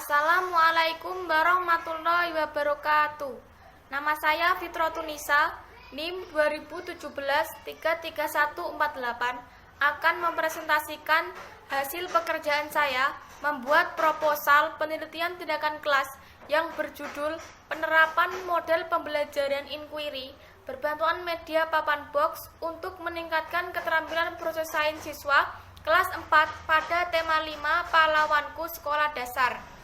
Assalamualaikum warahmatullahi wabarakatuh. Nama saya Fitrotunisa, NIM 2017-33148, akan mempresentasikan hasil pekerjaan saya membuat proposal penelitian tindakan kelas yang berjudul Penerapan Model Pembelajaran Inquiry berbantuan media papan box untuk meningkatkan keterampilan proses sains siswa kelas 4 pada tema 5 Pahlawanku Sekolah Dasar.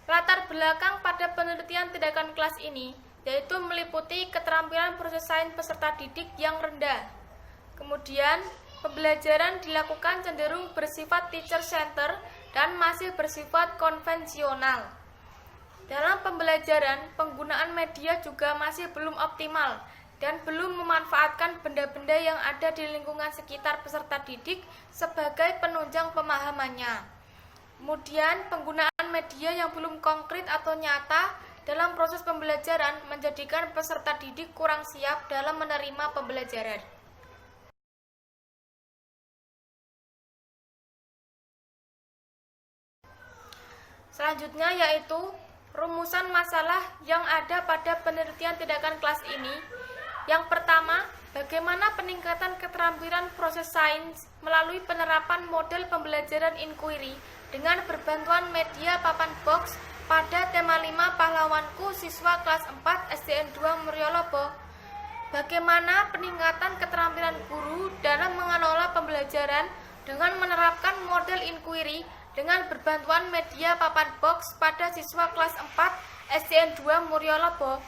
Latar belakang pada penelitian tindakan kelas ini yaitu meliputi keterampilan proses sains peserta didik yang rendah. Kemudian, pembelajaran dilakukan cenderung bersifat teacher center dan masih bersifat konvensional. Dalam pembelajaran, penggunaan media juga masih belum optimal dan belum memanfaatkan benda-benda yang ada di lingkungan sekitar peserta didik sebagai penunjang pemahamannya. Kemudian, penggunaan media yang belum konkret atau nyata dalam proses pembelajaran menjadikan peserta didik kurang siap dalam menerima pembelajaran. Selanjutnya yaitu rumusan masalah yang ada pada penelitian tindakan kelas ini. Yang pertama, bagaimana peningkatan keterampilan proses sains melalui penerapan model pembelajaran inquiry dengan berbantuan media papan box pada tema 5 Pahlawanku siswa kelas 4 SDN 2 Muryolobo. Bagaimana peningkatan keterampilan guru dalam mengelola pembelajaran dengan menerapkan model inquiry dengan berbantuan media papan box pada siswa kelas 4 SDN 2 Muryolobo.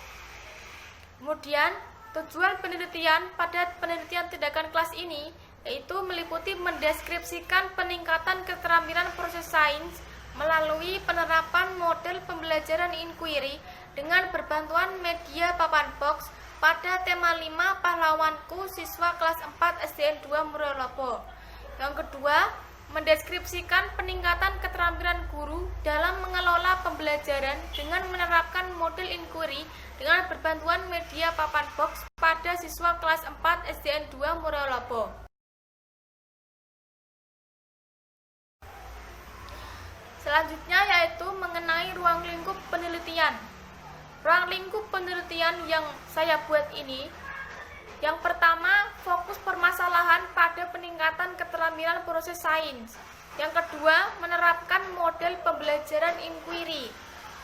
Kemudian, tujuan penelitian pada penelitian tindakan kelas ini yaitu meliputi mendeskripsikan peningkatan keterampilan proses sains melalui penerapan model pembelajaran inquiry dengan berbantuan media papan box pada tema 5 Pahlawanku siswa kelas 4 SDN 2 Muryolobo. Yang kedua, mendeskripsikan peningkatan keterampilan guru dalam mengelola pembelajaran dengan menerapkan model inquiry dengan berbantuan media papan box pada siswa kelas 4 SDN 2 Muryolobo. Selanjutnya yaitu mengenai ruang lingkup penelitian. Ruang lingkup penelitian yang saya buat ini, yang pertama, fokus permasalahan pada peningkatan keterampilan proses sains. Yang kedua, menerapkan model pembelajaran inquiry.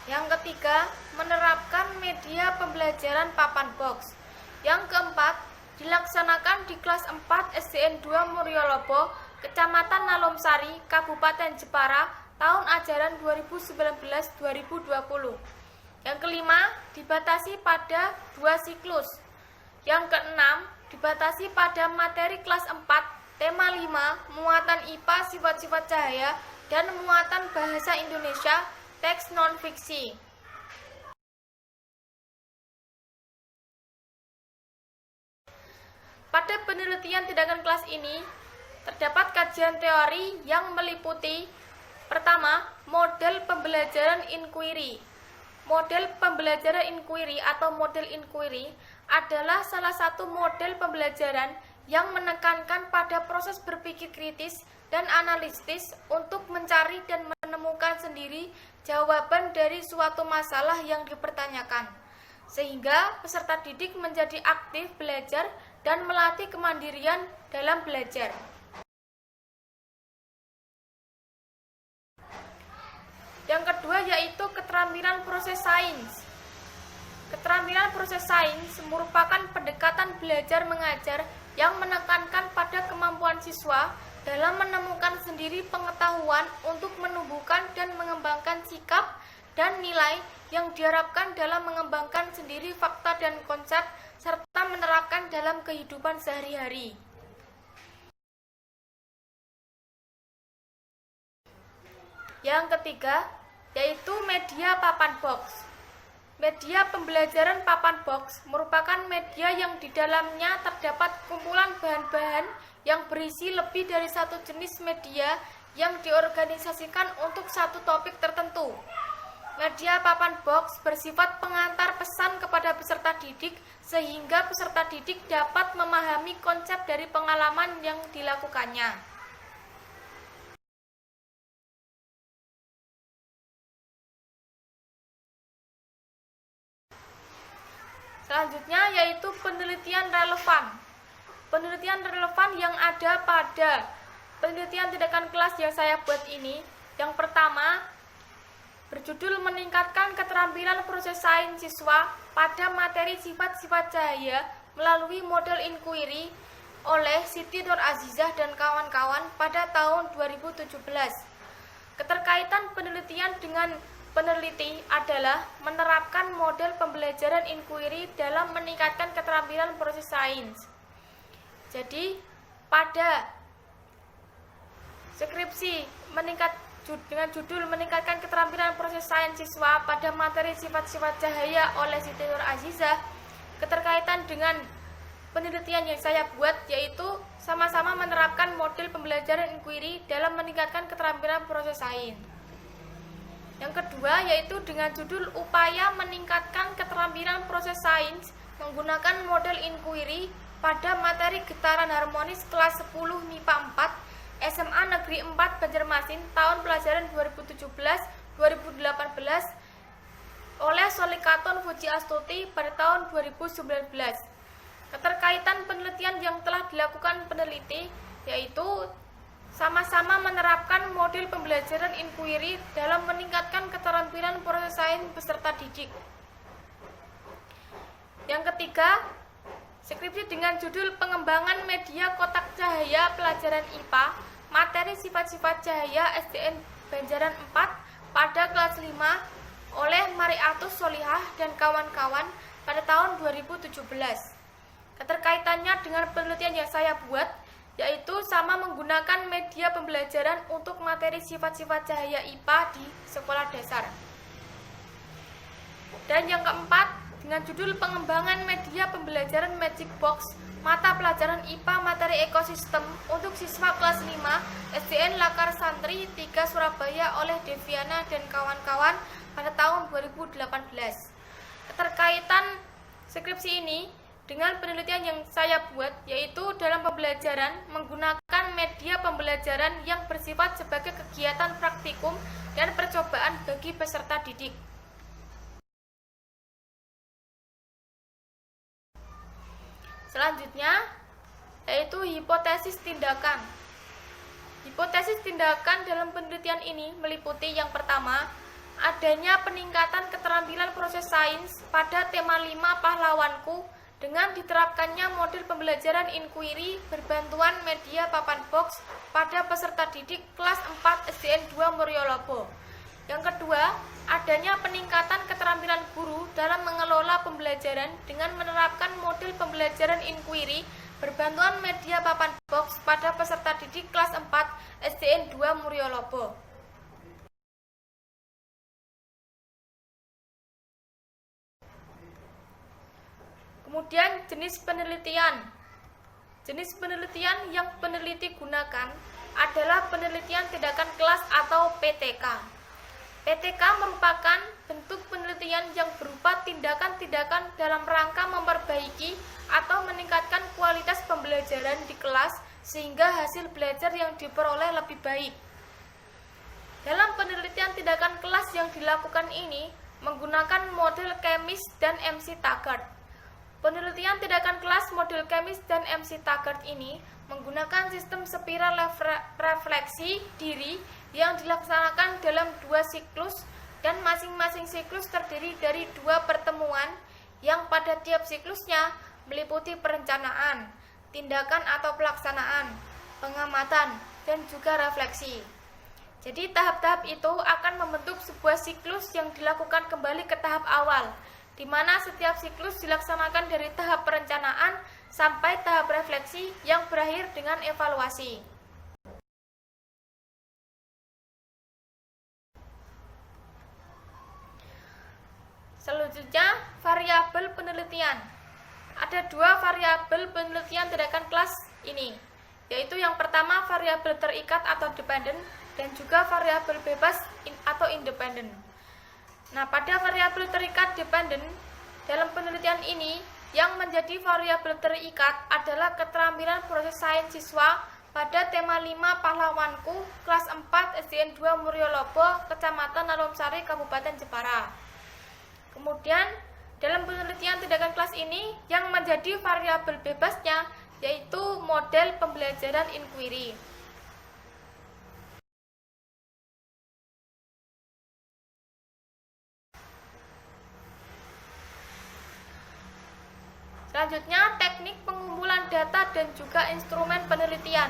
Yang ketiga, menerapkan media pembelajaran papan box. Yang keempat, dilaksanakan di kelas 4 SDN 2 Muryolobo, Kecamatan Nalomsari, Kabupaten Jepara, tahun ajaran 2019-2020. Yang kelima, dibatasi pada 2 siklus. Yang keenam, dibatasi pada materi kelas 4, tema 5, muatan IPA sifat-sifat cahaya, dan muatan bahasa Indonesia, teks non-fiksi. Pada penelitian tindakan kelas ini, terdapat kajian teori yang meliputi pertama, model pembelajaran inquiry. Model pembelajaran inquiry atau model inquiry adalah salah satu model pembelajaran yang menekankan pada proses berpikir kritis dan analitis untuk mencari dan menemukan sendiri jawaban dari suatu masalah yang dipertanyakan, sehingga peserta didik menjadi aktif belajar dan melatih kemandirian dalam belajar. Yang kedua yaitu keterampilan proses sains. Keterampilan proses sains merupakan pendekatan belajar mengajar yang menekankan pada kemampuan siswa dalam menemukan sendiri pengetahuan untuk menumbuhkan dan mengembangkan sikap dan nilai yang diharapkan dalam mengembangkan sendiri fakta dan konsep serta menerapkan dalam kehidupan sehari-hari. Yang ketiga, yaitu media papan box. Media pembelajaran papan box merupakan media yang di dalamnya terdapat kumpulan bahan-bahan yang berisi lebih dari satu jenis media yang diorganisasikan untuk satu topik tertentu. Media papan box bersifat pengantar pesan kepada peserta didik sehingga peserta didik dapat memahami konsep dari pengalaman yang dilakukannya. Selanjutnya yaitu penelitian relevan. Penelitian relevan yang ada pada penelitian tindakan kelas yang saya buat ini, yang pertama berjudul meningkatkan keterampilan proses sains siswa pada materi sifat-sifat cahaya melalui model inquiry oleh Siti Nur Azizah dan kawan-kawan pada tahun 2017. Keterkaitan penelitian dengan peneliti adalah menerapkan model pembelajaran inquiry dalam meningkatkan keterampilan proses sains. Jadi, pada skripsi dengan judul meningkatkan keterampilan proses sains siswa pada materi sifat-sifat cahaya oleh Siti Nur Azizah, keterkaitan dengan penelitian yang saya buat yaitu sama-sama menerapkan model pembelajaran inquiry dalam meningkatkan keterampilan proses sains. Yang kedua yaitu dengan judul upaya meningkatkan keterampilan proses sains menggunakan model inquiry pada materi getaran harmonis kelas 10 MIPA 4 SMA Negeri 4 Banjarmasin tahun pelajaran 2017-2018 oleh Solikaton Fujiastuti pada tahun 2019. Keterkaitan penelitian yang telah dilakukan peneliti yaitu sama-sama menerapkan model pembelajaran inquiry dalam meningkatkan keterampilan proses sains peserta didik. Yang ketiga, skripsi dengan judul pengembangan media kotak cahaya pelajaran IPA materi sifat-sifat cahaya SDN Banjaran 4 pada kelas 5 oleh Mariatus Solihah dan kawan-kawan pada tahun 2017. Keterkaitannya dengan penelitian yang saya buat yaitu sama menggunakan media pembelajaran untuk materi sifat-sifat cahaya IPA di sekolah dasar. Dan yang keempat, dengan judul pengembangan media pembelajaran Magic Box mata pelajaran IPA materi ekosistem untuk siswa kelas 5 SDN Lakar Santri 3 Surabaya oleh Deviana dan kawan-kawan pada tahun 2018. Keterkaitan skripsi ini dengan penelitian yang saya buat yaitu dalam pembelajaran menggunakan media pembelajaran yang bersifat sebagai kegiatan praktikum dan percobaan bagi peserta didik. Selanjutnya yaitu hipotesis tindakan. Hipotesis tindakan dalam penelitian ini meliputi yang pertama, adanya peningkatan keterampilan proses sains pada tema 5 pahlawanku dengan diterapkannya model pembelajaran inquiry berbantuan media papan box pada peserta didik kelas 4 SDN 2 Muryolobo. Yang kedua, adanya peningkatan keterampilan guru dalam mengelola pembelajaran dengan menerapkan model pembelajaran inquiry berbantuan media papan box pada peserta didik kelas 4 SDN 2 Muryolobo. Kemudian jenis penelitian. Jenis penelitian yang peneliti gunakan adalah penelitian tindakan kelas atau PTK. PTK merupakan bentuk penelitian yang berupa tindakan-tindakan dalam rangka memperbaiki atau meningkatkan kualitas pembelajaran di kelas sehingga hasil belajar yang diperoleh lebih baik. Dalam penelitian tindakan kelas yang dilakukan ini menggunakan model Chemis dan MC Taggart. Penelitian tindakan kelas model Chemis dan MC Taggart ini menggunakan sistem spiral refleksi diri yang dilaksanakan dalam 2 siklus dan masing-masing siklus terdiri dari 2 pertemuan yang pada tiap siklusnya meliputi perencanaan, tindakan atau pelaksanaan, pengamatan, dan juga refleksi. Jadi tahap-tahap itu akan membentuk sebuah siklus yang dilakukan kembali ke tahap awal, di mana setiap siklus dilaksanakan dari tahap perencanaan sampai tahap refleksi yang berakhir dengan evaluasi. Selanjutnya, variabel penelitian. Ada 2 variabel penelitian tindakan kelas ini, yaitu yang pertama variabel terikat atau dependent dan juga variabel bebas atau independen. Nah, pada variabel terikat dependent dalam penelitian ini yang menjadi variabel terikat adalah keterampilan proses sains siswa pada tema 5 pahlawanku kelas 4 SDN 2 Muryolobo, Kecamatan Arumsari, Kabupaten Jepara. Kemudian Dalam penelitian tindakan kelas ini, yang menjadi variabel bebasnya yaitu model pembelajaran inquiry. Selanjutnya, teknik pengumpulan data dan juga instrumen penelitian.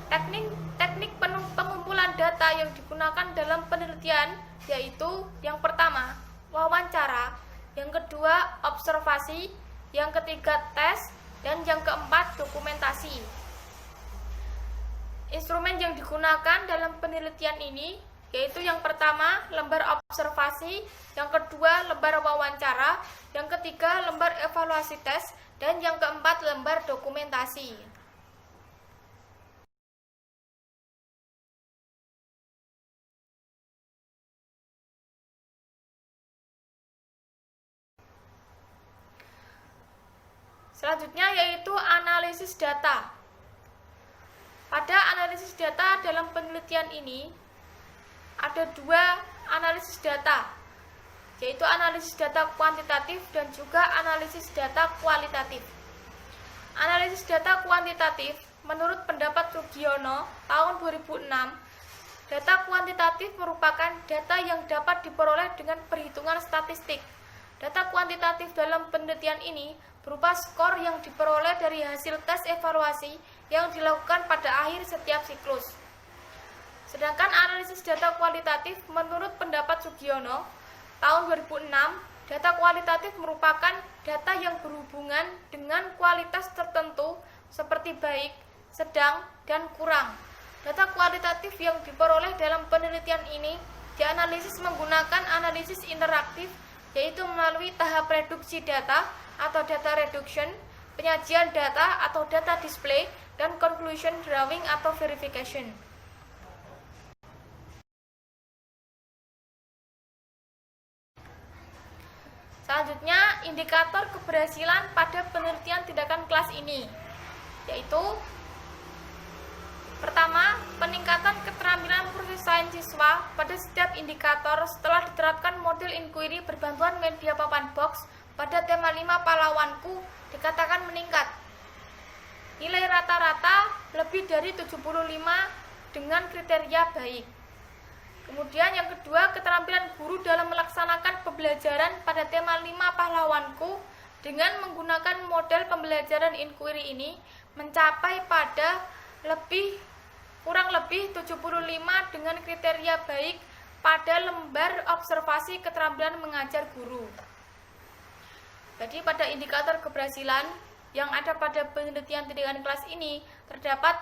Teknik pengumpulan data yang digunakan dalam penelitian yaitu yang pertama, wawancara, yang kedua, observasi, yang ketiga, tes, dan yang keempat, dokumentasi. Instrumen yang digunakan dalam penelitian ini yaitu yang pertama, lembar observasi, yang kedua, lembar wawancara, yang ketiga, lembar evaluasi tes, dan yang keempat, lembar dokumentasi. Selanjutnya yaitu analisis data. Pada analisis data dalam penelitian ini ada dua analisis data, yaitu analisis data kuantitatif dan juga analisis data kualitatif. Analisis data kuantitatif menurut pendapat Sugiono tahun 2006, data kuantitatif merupakan data yang dapat diperoleh dengan perhitungan statistik. Data kuantitatif dalam penelitian ini berupa skor yang diperoleh dari hasil tes evaluasi yang dilakukan pada akhir setiap siklus. Sedangkan analisis data kualitatif menurut pendapat Sugiono tahun 2006, data kualitatif merupakan data yang berhubungan dengan kualitas tertentu seperti baik, sedang, dan kurang. Data kualitatif yang diperoleh dalam penelitian ini dianalisis menggunakan analisis interaktif, yaitu melalui tahap reduksi data atau data reduction, penyajian data atau data display, dan conclusion drawing atau verification. Selanjutnya, indikator keberhasilan pada penelitian tindakan kelas ini, yaitu pertama, peningkatan keterampilan proses sains siswa pada setiap indikator setelah diterapkan model inquiry berbantuan media papan box pada tema 5 pahlawanku dikatakan meningkat. Nilai rata-rata lebih dari 75 dengan kriteria baik. Kemudian yang kedua, keterampilan guru dalam melaksanakan pembelajaran pada tema 5 pahlawanku dengan menggunakan model pembelajaran inquiry ini mencapai pada kurang lebih 75 dengan kriteria baik pada lembar observasi keterampilan mengajar guru. Jadi pada indikator keberhasilan yang ada pada penelitian tindakan kelas ini terdapat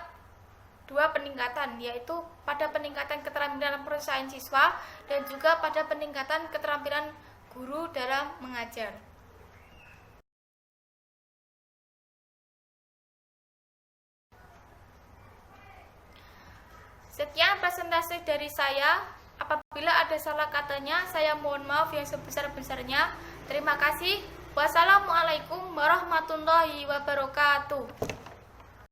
dua peningkatan, yaitu pada peningkatan keterampilan proses sains siswa dan juga pada peningkatan keterampilan guru dalam mengajar. Sekian presentasi dari saya. Apabila ada salah katanya, saya mohon maaf yang sebesar-besarnya. Terima kasih. Wassalamualaikum warahmatullahi wabarakatuh.